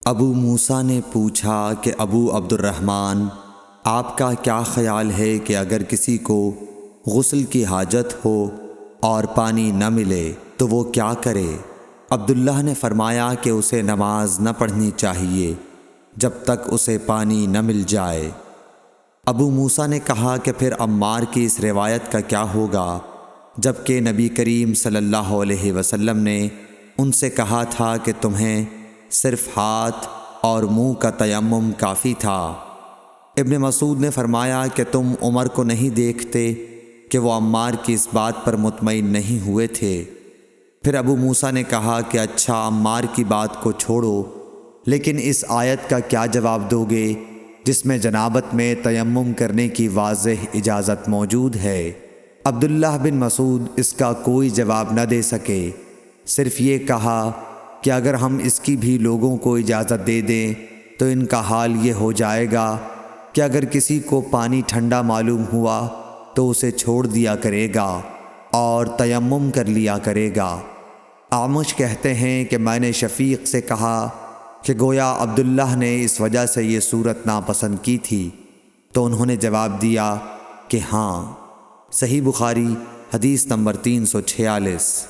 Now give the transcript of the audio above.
ابو موسیٰ نے پوچھا کہ ابو عبد الرحمن، آپ کا کیا خیال ہے کہ اگر کسی کو غسل کی حاجت ہو اور پانی نہ ملے تو وہ کیا کرے؟ عبداللہ نے فرمایا کہ اسے نماز نہ پڑھنی چاہیے جب تک اسے پانی نہ مل جائے۔ ابو موسیٰ نے کہا کہ پھر عمار کی اس روایت کا کیا ہوگا جبکہ نبی کریم صلی اللہ علیہ وسلم نے ان سے کہا تھا کہ تمہیں صرف ہاتھ اور منہ کا تیمم کافی تھا۔ ابن مسعود نے فرمایا کہ تم عمر کو نہیں دیکھتے کہ وہ عمار کی اس بات پر مطمئن نہیں ہوئے تھے۔ پھر ابو موسیٰ نے کہا کہ اچھا، عمار کی بات کو چھوڑو، لیکن اس آیت کا کیا جواب دو گے جس میں جنابت میں تیمم کرنے کی واضح اجازت موجود ہے؟ عبداللہ بن مسعود اس کا کوئی جواب نہ دے سکے، صرف یہ کہا کہ اگر ہم اس کی بھی لوگوں کو اجازت دے دیں تو ان کا حال یہ ہو جائے گا کہ اگر کسی کو پانی ٹھنڈا معلوم ہوا تو اسے چھوڑ دیا کرے گا اور تیمم کر لیا کرے گا۔ اعمش کہتے ہیں کہ میں نے شفیق سے کہا کہ گویا عبداللہ نے اس وجہ سے یہ صورت ناپسند کی تھی، تو انہوں نے جواب دیا کہ ہاں۔ صحیح بخاری حدیث نمبر 346۔